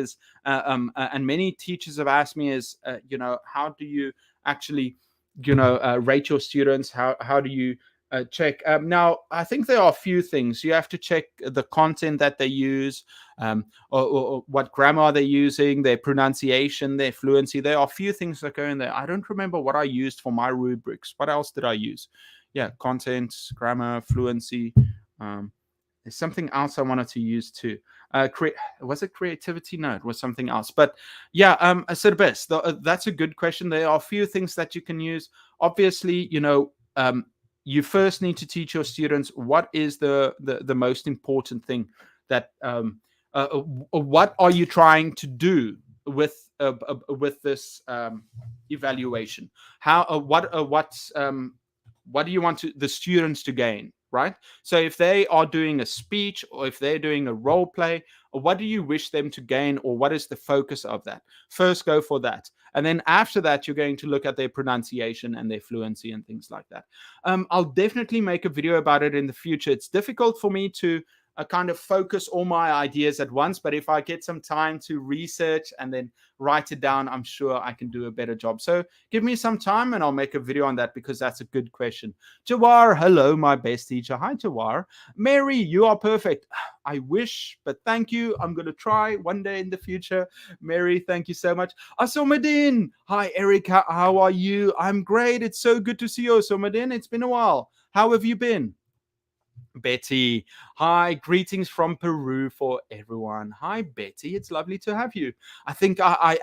and many teachers have asked me is, how do you actually rate your students? How do you check? Now I think there are a few things. You have to check the content that they use, or what grammar are they using, their pronunciation, their fluency. There are a few things that go in there. I don't remember what I used for my rubrics. What else did I use? Content, grammar, fluency. There's something else I wanted to use too. Was it creativity? No, it was something else. But I said best. That's a good question. There are a few things that you can use. Obviously, you first need to teach your students what is the most important thing that what are you trying to do with this evaluation? What do you want the students to gain? Right? So if they are doing a speech or if they're doing a role play, what do you wish them to gain, or what is the focus of that? First, go for that. And then after that, you're going to look at their pronunciation and their fluency and things like that. I'll definitely make a video about it in the future. It's difficult for me to kind of focus all my ideas at once, but if I get some time to research and then write it down, I'm sure I can do a better job. So give me some time and I'll make a video on that, because that's a good question. Jawar, hello, my best teacher. Hi, Jawar. Mary, you are perfect. I wish, but thank you. I'm going to try one day in the future. Mary, thank you so much. Asomadin, hi, Eric. How are you? I'm great. It's so good to see you, Asomadin. It's been a while. How have you been? Betty, hi, greetings from Peru for everyone. Hi, Betty, it's lovely to have you. I think I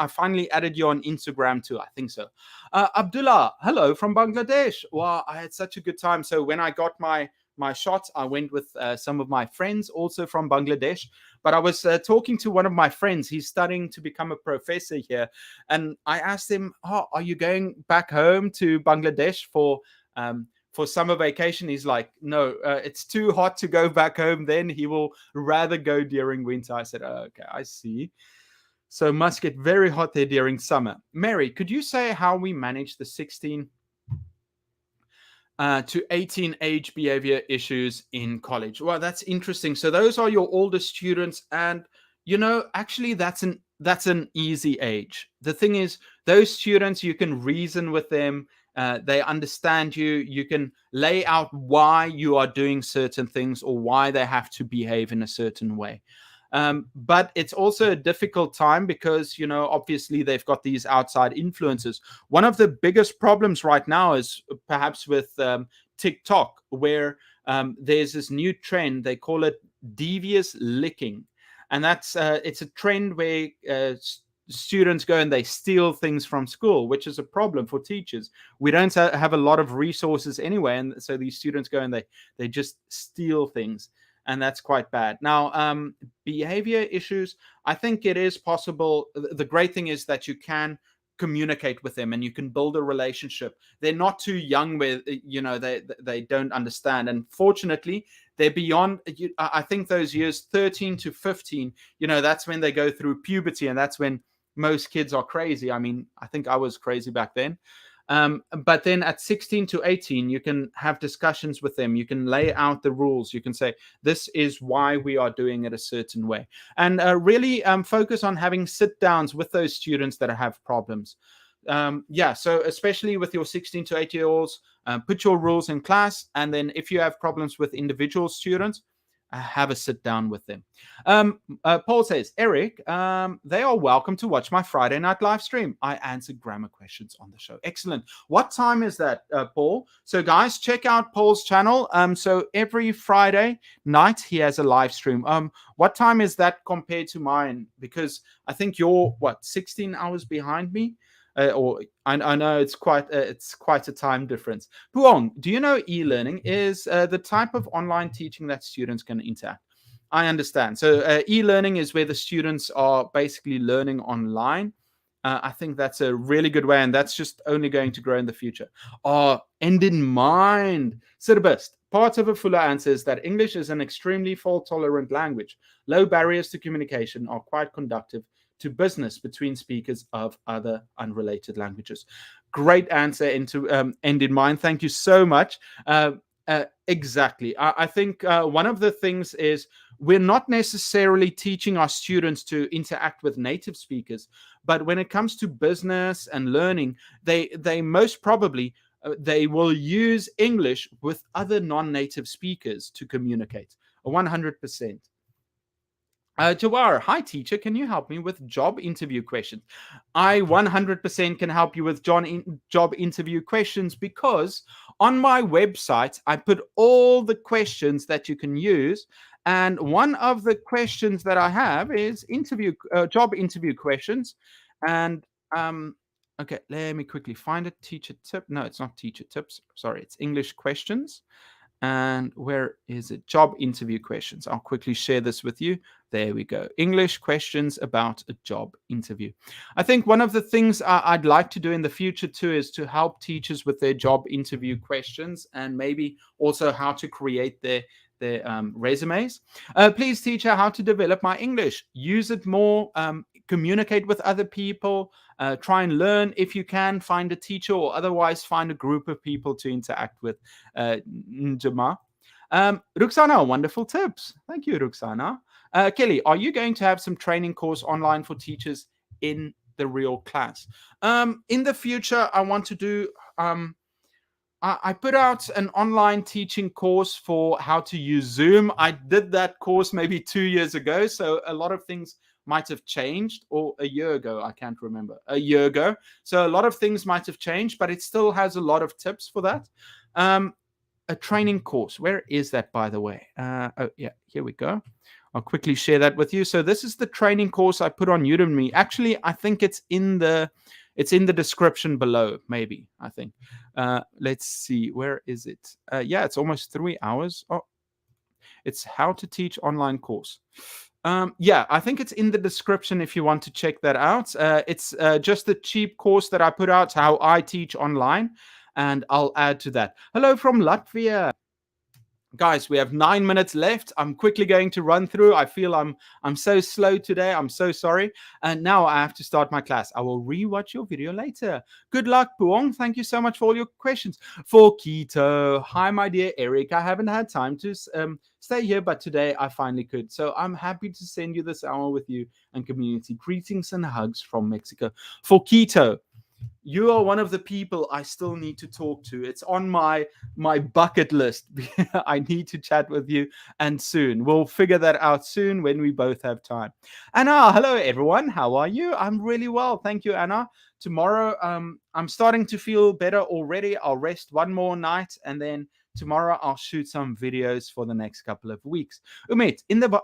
finally added you on Instagram too. I think so. Abdullah, hello from Bangladesh. Wow, I had such a good time. So when I got my shot, I went with some of my friends also from Bangladesh. But I was talking to one of my friends. He's studying to become a professor here. And I asked him, are you going back home to Bangladesh for summer vacation? He's like, no, it's too hot to go back home. Then he will rather go during winter. I said, okay, I see. So must get very hot there during summer. Mary, could you say how we manage the 16 to 18 age behavior issues in college? Well, that's interesting. So those are your older students, and actually that's an easy age. The thing is, those students, you can reason with them. They understand you. You can lay out why you are doing certain things or why they have to behave in a certain way. But it's also a difficult time because, obviously they've got these outside influences. One of the biggest problems right now is perhaps with TikTok, where there's this new trend. They call it devious licking. And that's it's a trend where students go and they steal things from school, which is a problem for teachers. We don't have a lot of resources anyway, and so these students go and they just steal things, and that's quite bad. Now, behavior issues, I think it is possible. The great thing is that you can communicate with them and you can build a relationship. They're not too young where they don't understand, and fortunately they're beyond. I think those years 13 to 15, that's when they go through puberty, and that's when most kids are crazy. I mean, I think I was crazy back then. But then at 16 to 18, you can have discussions with them. You can lay out the rules. You can say, this is why we are doing it a certain way. And really focus on having sit downs with those students that have problems. So especially with your 16 to 18-year-olds, put your rules in class. And then if you have problems with individual students, have a sit down with them. Paul says, Eric, they are welcome to watch my Friday night live stream. I answer grammar questions on the show. Excellent. What time is that, Paul? So, guys, check out Paul's channel. So every Friday night he has a live stream. What time is that compared to mine? Because I think you're 16 hours behind me. Or I know it's quite a time difference. Puong, do you know e-learning is the type of online teaching that students can interact? I understand. So e-learning is where the students are basically learning online. I think that's a really good way, and that's just only going to grow in the future. End in mind, Sirbist. Part of a fuller answer is that English is an extremely fault-tolerant language. Low barriers to communication are quite conducive to business between speakers of other unrelated languages. Great answer into end in mind. Thank you so much. Exactly. I think one of the things is we're not necessarily teaching our students to interact with native speakers, but when it comes to business and learning, they most probably they will use English with other non-native speakers to communicate. 100%. Jawar, hi teacher, can you help me with job interview questions? I 100% can help you with job interview questions because on my website, I put all the questions that you can use. And one of the questions that I have is job interview questions. And okay, let me quickly find it. Teacher tip. No, it's not teacher tips. Sorry, it's English questions. And where is it? Job interview questions. I'll quickly share this with you. There we go. English questions about a job interview. I think one of the things I'd like to do in the future too is to help teachers with their job interview questions and maybe also how to create their resumes. Please, teacher, how to develop my English. Use it more. Communicate with other people. Try and learn if you can. Find a teacher or otherwise find a group of people to interact with. Njama. Ruxana, wonderful tips. Thank you, Ruxana. Kelly, are you going to have some training course online for teachers in the real class? In the future, I want to do... I put out an online teaching course for how to use Zoom. I did that course maybe 2 years ago, so a lot of things might have changed, or a year ago, I can't remember, a year ago. So a lot of things might have changed, but it still has a lot of tips for that. A training course, where is that, by the way? Oh, yeah, here we go. I'll quickly share that with you. So this is the training course I put on Udemy. Actually, I think it's in the description below, maybe, I think. Let's see, where is it? Yeah, it's almost 3 hours. Oh, it's how to teach online course. Yeah, I think it's in the description if you want to check that out. It's just a cheap course that I put out, how I teach online, and I'll add to that. Hello from Latvia. Guys, we have 9 minutes left. I'm quickly going to run through. I feel I'm so slow today. I'm so sorry. And now I have to start my class. I will rewatch your video later. Good luck, Puong. Thank you so much for all your questions. For Keto, hi, my dear Eric. I haven't had time to stay here, but today I finally could. So I'm happy to send you this hour with you and community. Greetings and hugs from Mexico. For Keto, you are one of the people I still need to talk to. It's on my bucket list. I need to chat with you, and soon. We'll figure that out soon when we both have time. Anna, hello everyone. How are you? I'm really well. Thank you, Anna. Tomorrow, I'm starting to feel better already. I'll rest one more night, and then tomorrow I'll shoot some videos for the next couple of weeks. Umit, in the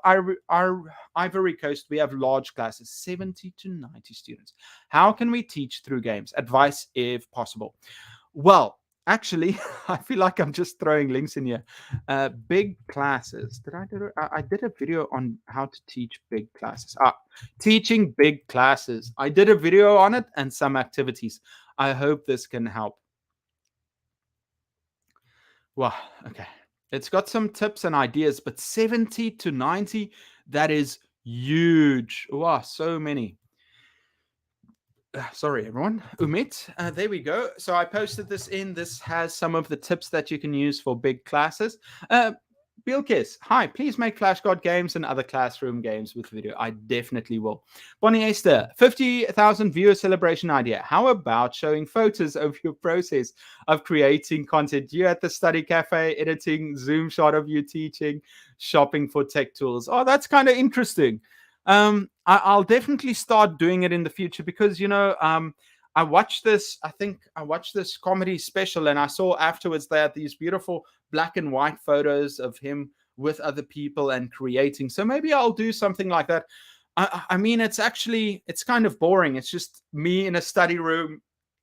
Ivory Coast, we have large classes, 70 to 90 students. How can we teach through games? Advice if possible. Well, actually, I feel like I'm just throwing links in here. Big classes. I did a video on how to teach big classes. Teaching big classes. I did a video on it and some activities. I hope this can help. Well, okay. It's got some tips and ideas, but 70 to 90, that is huge. Wow, so many. Sorry, everyone. Umit, there we go. So I posted this in. This has some of the tips that you can use for big classes. Bilkis, hi, please make flashcard games and other classroom games with video. I definitely will. Boni-esther, 50,000 viewer celebration idea. How about showing photos of your process of creating content? You at the study cafe, editing, Zoom shot of you teaching, shopping for tech tools. Oh, that's kind of interesting. I'll definitely start doing it in the future because, I watched this, I think I watched this comedy special and I saw afterwards they had these beautiful black and white photos of him with other people and creating. So maybe I'll do something like that. I mean, it's kind of boring. It's just me in a study room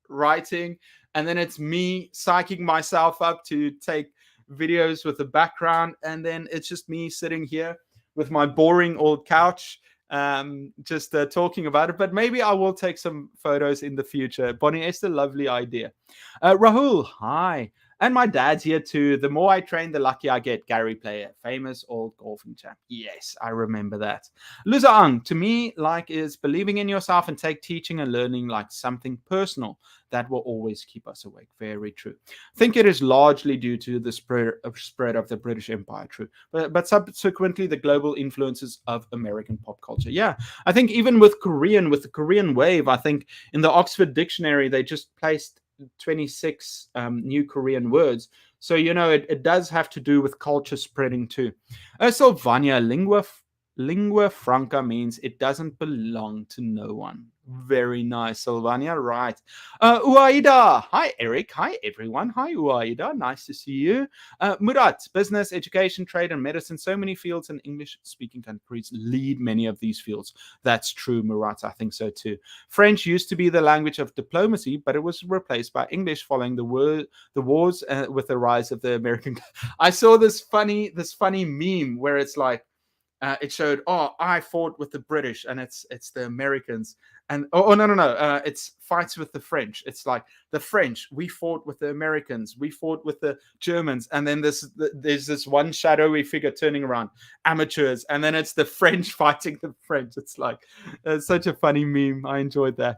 writing, and then it's me psyching myself up to take videos with the background, and then it's just me sitting here with my boring old couch just talking about it. But maybe I will take some photos in the future. Boni-esther, lovely idea. Rahul, hi. And my dad's here too. The more I train, the luckier I get. Gary Player, famous old golfing champ. Yes, I remember that. Luzaang, to me, like is believing in yourself and take teaching and learning like something personal that will always keep us awake. Very true. I think it is largely due to the spread of the British Empire, true. But subsequently the global influences of American pop culture. Yeah, I think even with the Korean wave, I think in the Oxford Dictionary, they just placed 26 new Korean words. So, it does have to do with culture spreading too. Sylvania, lingua franca means it doesn't belong to no one. Very nice, Sylvania. Right. Uaida. Hi, Eric. Hi, everyone. Hi, Uaida. Nice to see you. Murat, business, education, trade, and medicine. So many fields, and English-speaking countries lead many of these fields. That's true, Murat. I think so too. French used to be the language of diplomacy, but it was replaced by English following the wars with the rise of the American. I saw this funny meme where it's like, it showed, I fought with the British, and it's the Americans, and no, it's fights with the French. It's like the French, we fought with the Americans, we fought with the Germans, and then there's this one shadowy figure turning around, amateurs, and then it's the French fighting the French. It's like such a funny meme. I enjoyed that.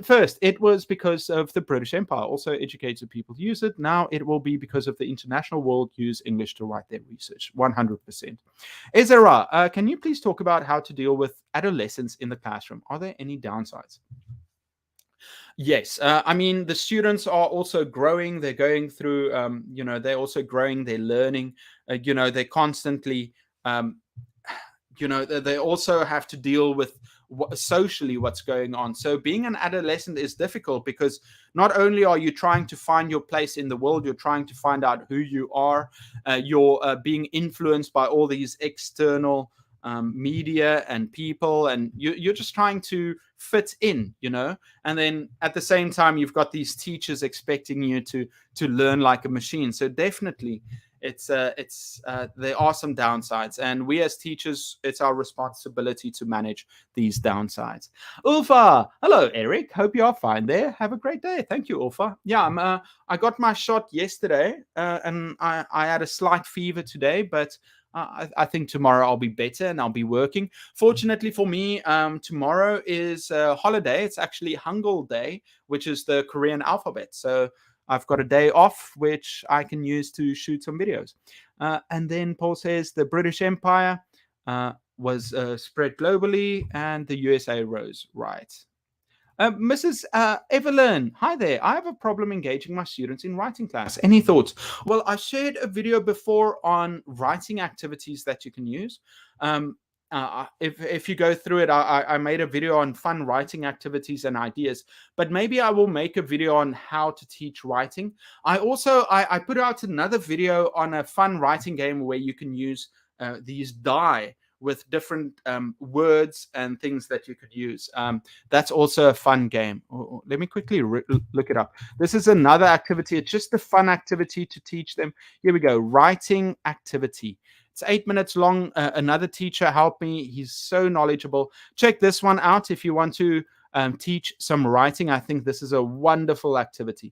First, it was because of the British Empire. Also, educated people use it. Now it will be because of the international world use English to write their research. 100%. Ezra, can you please talk about how to deal with adolescents in the classroom? Are there any downsides? Yes, I mean, the students are also growing. They're going through, they're also growing. They're learning. They constantly, they also have to deal with socially what's going on. So being an adolescent is difficult because not only are you trying to find your place in the world, you're trying to find out who you are. You're being influenced by all these external media and people, and you're just trying to fit in, and then at the same time you've got these teachers expecting you to learn like a machine. So definitely there are some downsides, and we as teachers, it's our responsibility to manage these downsides. Ulfa, hello Eric, hope you are fine there. Have a great day. Thank you, Ulfa. Yeah, I got my shot yesterday, and I had a slight fever today, but I think tomorrow I'll be better and I'll be working. Fortunately for me, tomorrow is a holiday. It's actually Hangul Day, which is the Korean alphabet. So I've got a day off, which I can use to shoot some videos. And then Paul says the British Empire was spread globally and the USA rose. Right. Mrs. Evelyn, hi there. I have a problem engaging my students in writing class. Any thoughts? Well, I shared a video before on writing activities that you can use. If you go through it, I made a video on fun writing activities and ideas, but maybe I will make a video on how to teach writing. I put out another video on a fun writing game where you can use these die with different words and things that you could use. That's also a fun game. Let me quickly look it up. This is another activity. It's just a fun activity to teach them. Here we go. Writing activity. It's 8 minutes long. Another teacher helped me. He's so knowledgeable. Check this one out if you want to teach some writing. I think this is a wonderful activity.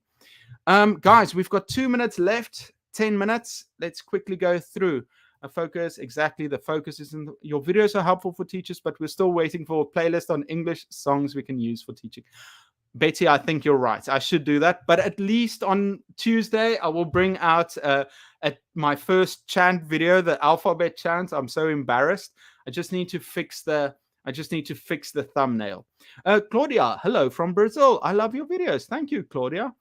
Guys, we've got 2 minutes left, 10 minutes. Let's quickly go through. Focus, exactly. The focus is in your videos are helpful for teachers, but we're still waiting for a playlist on English songs we can use for teaching. Betty, I think you're right. I should do that. But at least on Tuesday, I will bring out a at my first chant video, the alphabet chant. I'm so embarrassed. I just need to fix the thumbnail. Claudia, hello from Brazil. I love your videos. Thank you, Claudia.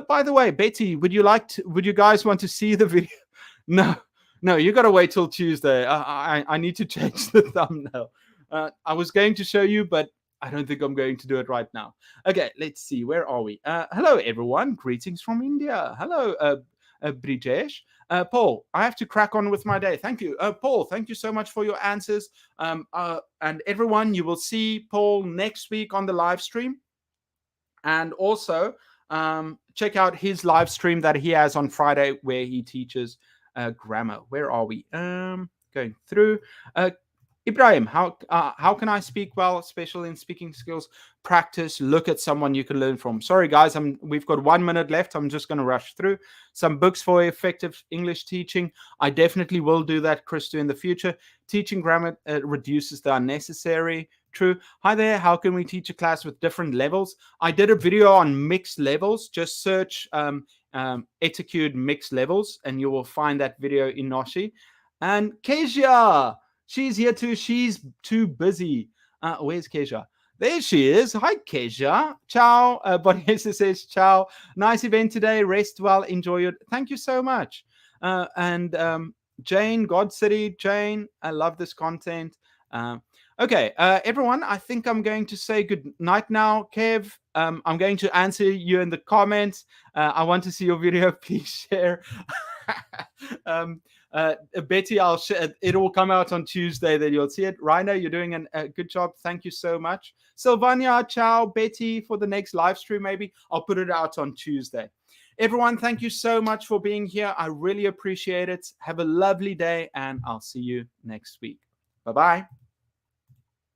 By the way, Betty, would you guys want to see the video? No, you got to wait till Tuesday. I need to change the thumbnail. I was going to show you, but I don't think I'm going to do it right now. Okay, let's see. Where are we? Hello, everyone. Greetings from India. Hello, Brijesh. Paul, I have to crack on with my day. Thank you. Paul, thank you so much for your answers. And everyone, you will see Paul next week on the live stream. And also, check out his live stream that he has on Friday where he teaches grammar. Where are we? Going through. Ibrahim, how can I speak well, especially in speaking skills? Practice, look at someone you can learn from. Sorry, guys, we've got 1 minute left. I'm just going to rush through some books for effective English teaching. I definitely will do that, Christo, in the future. Teaching grammar reduces the unnecessary. True. Hi there. How can we teach a class with different levels? I did a video on mixed levels. Just search Etiquette mixed levels, and you will find that video in Noshi. And Kezia, she's here too. She's too busy. Where's Kezia? There she is. Hi, Kezia. Ciao. Boni-esther says ciao. Nice event today. Rest well. Enjoy it. Thank you so much. And Jane, God City. Jane, I love this content. Okay, everyone, I think I'm going to say good night now. Kev, I'm going to answer you in the comments. I want to see your video. Please share. Betty, I'll share. It will come out on Tuesday. Then you'll see it. Rhino, you're doing a good job. Thank you so much. Sylvania, ciao. Betty, for the next live stream, maybe I'll put it out on Tuesday. Everyone, thank you so much for being here. I really appreciate it. Have a lovely day, and I'll see you next week. Bye-bye.